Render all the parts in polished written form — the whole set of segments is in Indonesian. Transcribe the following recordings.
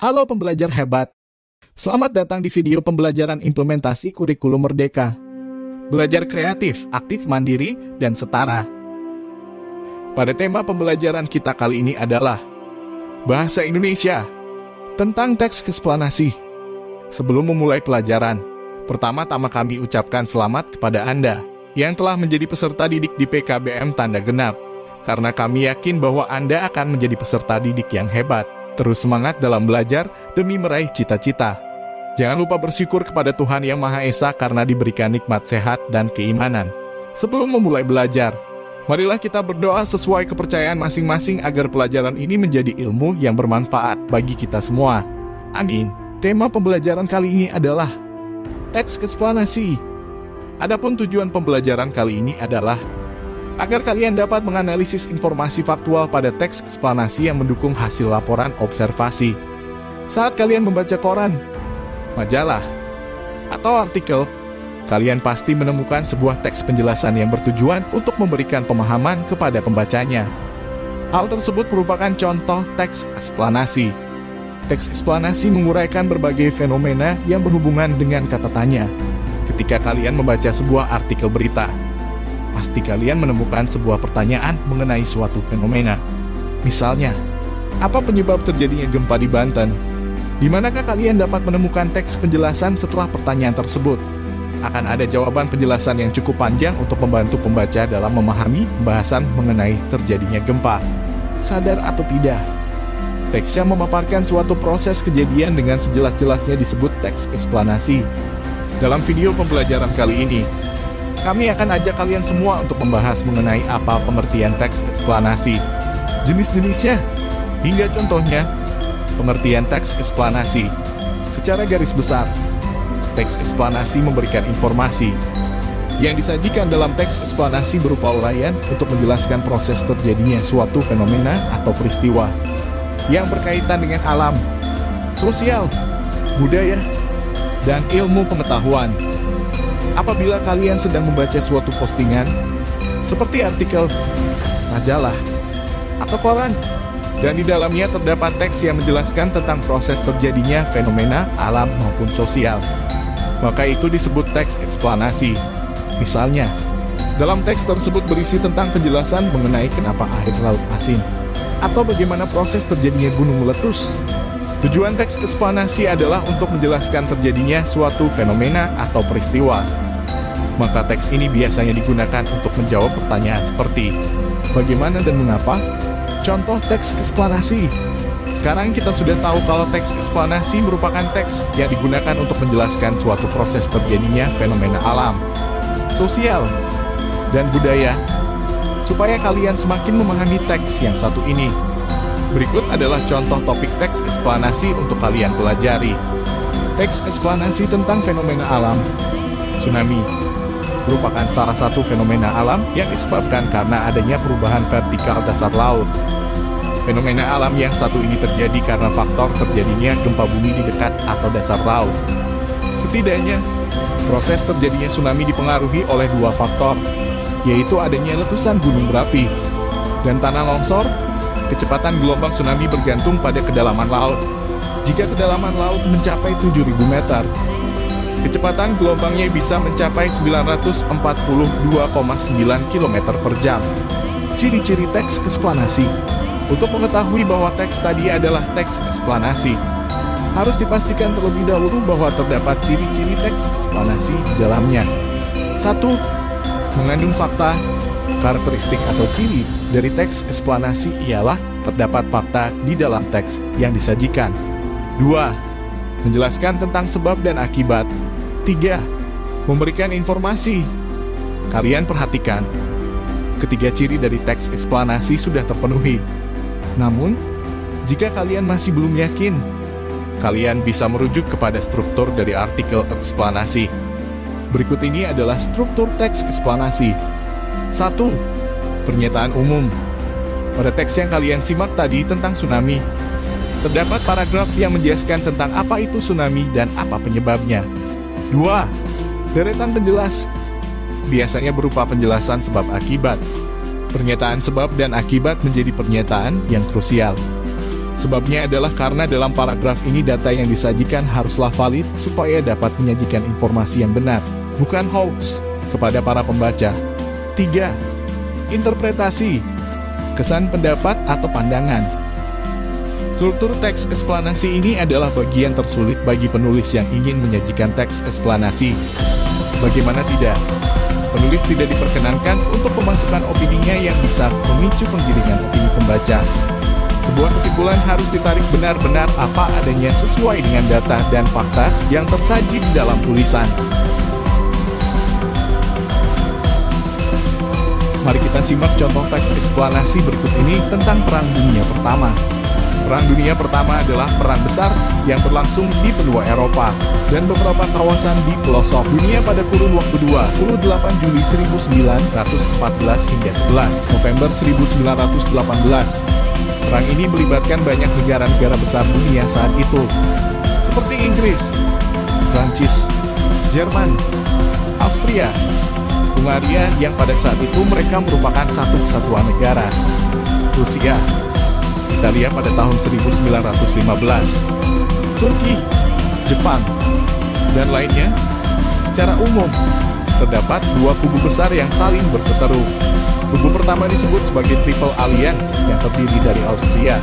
Halo pembelajar hebat. Selamat datang di video pembelajaran implementasi kurikulum Merdeka. Belajar kreatif, aktif, mandiri, dan setara. Pada tema pembelajaran kita kali ini adalah Bahasa Indonesia tentang teks eksplanasi. Sebelum memulai pelajaran, pertama-tama kami ucapkan selamat kepada Anda yang telah menjadi peserta didik di PKBM Tanda Genap. Karena kami yakin bahwa Anda akan menjadi peserta didik yang hebat. Terus semangat dalam belajar demi meraih cita-cita. Jangan lupa bersyukur kepada Tuhan Yang Maha Esa karena diberikan nikmat sehat dan keimanan. Sebelum memulai belajar, marilah kita berdoa sesuai kepercayaan masing-masing agar pelajaran ini menjadi ilmu yang bermanfaat bagi kita semua. Amin. Tema pembelajaran kali ini adalah teks eksplanasi. Adapun tujuan pembelajaran kali ini adalah agar kalian dapat menganalisis informasi faktual pada teks eksplanasi yang mendukung hasil laporan observasi. Saat kalian membaca koran, majalah, atau artikel, kalian pasti menemukan sebuah teks penjelasan yang bertujuan untuk memberikan pemahaman kepada pembacanya. Hal tersebut merupakan contoh teks eksplanasi. Teks eksplanasi menguraikan berbagai fenomena yang berhubungan dengan kata tanya. Ketika kalian membaca sebuah artikel berita, pasti kalian menemukan sebuah pertanyaan mengenai suatu fenomena. Misalnya, apa penyebab terjadinya gempa di Banten? Di manakah kalian dapat menemukan teks penjelasan setelah pertanyaan tersebut? Akan ada jawaban penjelasan yang cukup panjang untuk membantu pembaca dalam memahami pembahasan mengenai terjadinya gempa. Sadar atau tidak, teks yang memaparkan suatu proses kejadian dengan sejelas-jelasnya disebut teks eksplanasi. Dalam video pembelajaran kali ini, kami akan ajak kalian semua untuk membahas mengenai apa pengertian teks eksplanasi, jenis-jenisnya, hingga contohnya. Pengertian teks eksplanasi. Secara garis besar, teks eksplanasi memberikan informasi yang disajikan dalam teks eksplanasi berupa uraian untuk menjelaskan proses terjadinya suatu fenomena atau peristiwa yang berkaitan dengan alam, sosial, budaya, dan ilmu pengetahuan. Apabila kalian sedang membaca suatu postingan, seperti artikel, majalah, atau koran, dan di dalamnya terdapat teks yang menjelaskan tentang proses terjadinya fenomena alam maupun sosial, maka itu disebut teks eksplanasi. Misalnya, dalam teks tersebut berisi tentang penjelasan mengenai kenapa air laut asin, atau bagaimana proses terjadinya gunung meletus. Tujuan teks eksplanasi adalah untuk menjelaskan terjadinya suatu fenomena atau peristiwa. Maka teks ini biasanya digunakan untuk menjawab pertanyaan seperti bagaimana dan mengapa. Contoh teks eksplanasi. Sekarang kita sudah tahu kalau teks eksplanasi merupakan teks yang digunakan untuk menjelaskan suatu proses terjadinya fenomena alam, sosial, dan budaya. Supaya kalian semakin memahami teks yang satu ini, berikut adalah contoh topik teks eksplanasi untuk kalian pelajari. Teks eksplanasi tentang fenomena alam. Tsunami merupakan salah satu fenomena alam yang disebabkan karena adanya perubahan vertikal dasar laut. Fenomena alam yang satu ini terjadi karena faktor terjadinya gempa bumi di dekat atau dasar laut. Setidaknya, proses terjadinya tsunami dipengaruhi oleh dua faktor, yaitu adanya letusan gunung berapi dan tanah longsor. Kecepatan gelombang tsunami bergantung pada kedalaman laut. Jika kedalaman laut mencapai 7.000 meter, kecepatan gelombangnya bisa mencapai 942,9 km per jam. Ciri-ciri teks eksplanasi. Untuk mengetahui bahwa teks tadi adalah teks eksplanasi, harus dipastikan terlebih dahulu bahwa terdapat ciri-ciri teks eksplanasi di dalamnya. 1. Mengandung fakta. Karakteristik atau ciri dari teks eksplanasi ialah terdapat fakta di dalam teks yang disajikan. 2. Menjelaskan tentang sebab dan akibat. 3. Memberikan informasi. Kalian perhatikan, ketiga ciri dari teks eksplanasi sudah terpenuhi. Namun, jika kalian masih belum yakin, kalian bisa merujuk kepada struktur dari artikel eksplanasi. Berikut ini adalah struktur teks eksplanasi. 1. Pernyataan umum. Pada teks yang kalian simak tadi tentang tsunami, terdapat paragraf yang menjelaskan tentang apa itu tsunami dan apa penyebabnya. 2. Deretan penjelas. Biasanya berupa penjelasan sebab akibat. Pernyataan sebab dan akibat menjadi pernyataan yang krusial. Sebabnya adalah karena dalam paragraf ini data yang disajikan haruslah valid supaya dapat menyajikan informasi yang benar, bukan hoax, kepada para pembaca. 3. Interpretasi, kesan pendapat atau pandangan. Struktur teks eksplanasi ini adalah bagian tersulit bagi penulis yang ingin menyajikan teks eksplanasi. Bagaimana tidak? Penulis tidak diperkenankan untuk memasukkan opininya yang bisa memicu penggiringan opini pembaca. Sebuah kesimpulan harus ditarik benar-benar apa adanya sesuai dengan data dan fakta yang tersaji di dalam tulisan. Mari kita simak contoh teks eksplanasi berikut ini tentang Perang Dunia Pertama. Perang Dunia Pertama adalah perang besar yang berlangsung di benua Eropa dan beberapa kawasan di pelosok dunia pada kurun waktu 28 Juli 1914 hingga 11 November 1918. Perang ini melibatkan banyak negara-negara besar dunia saat itu, seperti Inggris, Prancis, Jerman, Austria, Hungaria yang pada saat itu mereka merupakan satu kesatuan negara, Rusia, Italia pada tahun 1915, Turki, Jepang, dan lainnya. Secara umum, terdapat dua kubu besar yang saling berseteru. Kubu pertama disebut sebagai Triple Alliance yang terdiri dari Austria,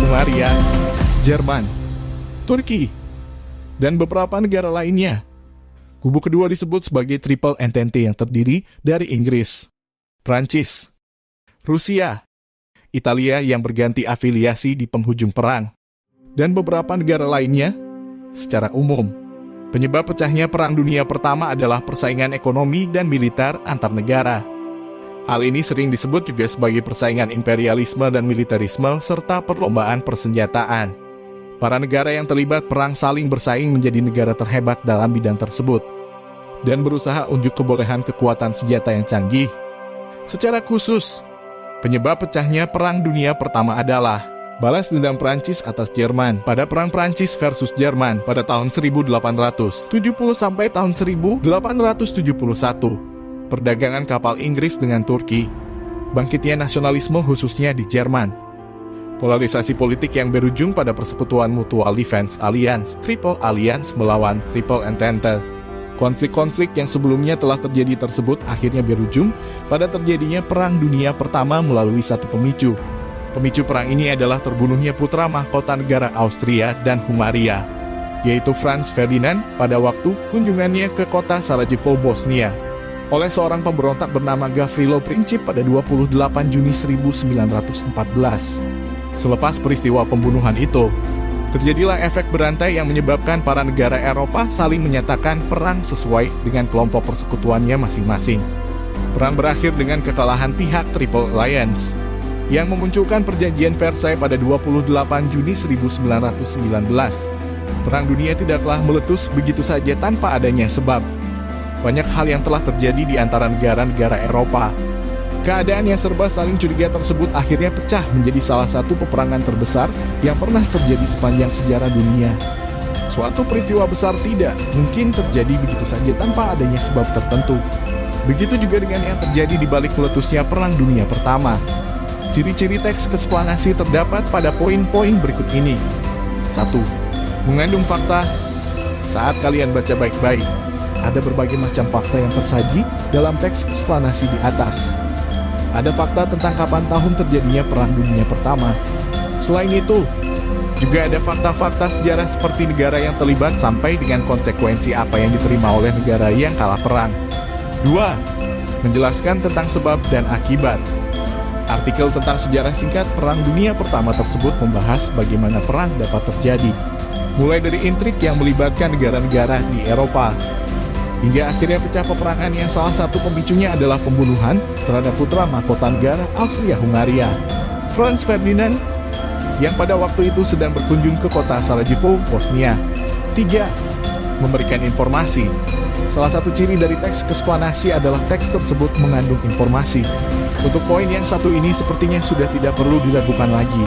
Hungaria, Jerman, Turki, dan beberapa negara lainnya. Kubu kedua disebut sebagai Triple Entente yang terdiri dari Inggris, Prancis, Rusia, Italia yang berganti afiliasi di penghujung perang, dan beberapa negara lainnya. Secara umum, penyebab pecahnya Perang Dunia Pertama adalah persaingan ekonomi dan militer antar negara. Hal ini sering disebut juga sebagai persaingan imperialisme dan militerisme serta perlombaan persenjataan. Para negara yang terlibat perang saling bersaing menjadi negara terhebat dalam bidang tersebut dan berusaha unjuk kebolehan kekuatan senjata yang canggih. Secara khusus, penyebab pecahnya Perang Dunia Pertama adalah balas dendam Prancis atas Jerman pada Perang Prancis versus Jerman pada tahun 1870 sampai tahun 1871. Perdagangan kapal Inggris dengan Turki, bangkitnya nasionalisme khususnya di Jerman, polarisasi politik yang berujung pada persekutuan Mutual Defense Alliance Triple Alliance melawan Triple Entente. Konflik-konflik yang sebelumnya telah terjadi tersebut akhirnya berujung pada terjadinya Perang Dunia Pertama melalui satu pemicu. Pemicu perang ini adalah terbunuhnya putra mahkota negara Austria dan Hungaria, yaitu Franz Ferdinand pada waktu kunjungannya ke kota Sarajevo, Bosnia, oleh seorang pemberontak bernama Gavrilo Princip pada 28 Juni 1914. Selepas peristiwa pembunuhan itu, terjadilah efek berantai yang menyebabkan para negara Eropa saling menyatakan perang sesuai dengan kelompok persekutuannya masing-masing. Perang berakhir dengan kekalahan pihak Triple Alliance, yang memunculkan perjanjian Versailles pada 28 Juni 1919. Perang dunia tidaklah meletus begitu saja tanpa adanya sebab. Banyak hal yang telah terjadi di antara negara-negara Eropa. Keadaan yang serba saling curiga tersebut akhirnya pecah menjadi salah satu peperangan terbesar yang pernah terjadi sepanjang sejarah dunia. Suatu peristiwa besar tidak mungkin terjadi begitu saja tanpa adanya sebab tertentu. Begitu juga dengan yang terjadi di balik meletusnya Perang Dunia Pertama. Ciri-ciri teks eksplanasi terdapat pada poin-poin berikut ini. 1. Mengandung fakta. Saat kalian baca baik-baik, ada berbagai macam fakta yang tersaji dalam teks eksplanasi di atas. Ada fakta tentang kapan tahun terjadinya Perang Dunia Pertama. Selain itu, juga ada fakta-fakta sejarah seperti negara yang terlibat sampai dengan konsekuensi apa yang diterima oleh negara yang kalah perang. 2. Menjelaskan tentang sebab dan akibat. Artikel tentang sejarah singkat Perang Dunia Pertama tersebut membahas bagaimana perang dapat terjadi, mulai dari intrik yang melibatkan negara-negara di Eropa, hingga akhirnya pecah peperangan yang salah satu pemicunya adalah pembunuhan terhadap putra mahkota negara Austria-Hungaria, Franz Ferdinand, yang pada waktu itu sedang berkunjung ke kota Sarajevo, Bosnia. 3. Memberikan informasi. Salah satu ciri dari teks eksplanasi adalah teks tersebut mengandung informasi. Untuk poin yang satu ini sepertinya sudah tidak perlu diragukan lagi.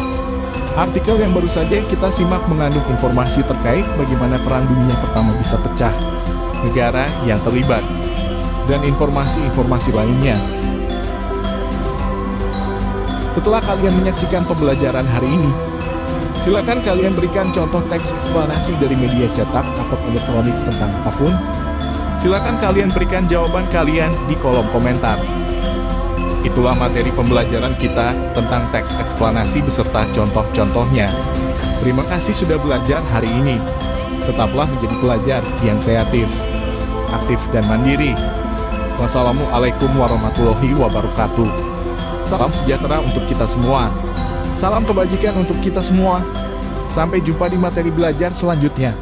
Artikel yang baru saja kita simak mengandung informasi terkait bagaimana Perang Dunia Pertama bisa pecah, negara yang terlibat, dan informasi-informasi lainnya. Setelah kalian menyaksikan pembelajaran hari ini, Silakan kalian berikan contoh teks eksplanasi dari media cetak atau elektronik tentang apapun. Silakan kalian berikan jawaban kalian di kolom komentar. Itulah materi pembelajaran kita tentang teks eksplanasi beserta contoh-contohnya. Terima kasih sudah belajar hari ini. Tetaplah menjadi pelajar yang kreatif, aktif dan mandiri. Wassalamualaikum warahmatullahi wabarakatuh. Salam sejahtera untuk kita semua. Salam kebajikan untuk kita semua. Sampai jumpa di materi belajar selanjutnya.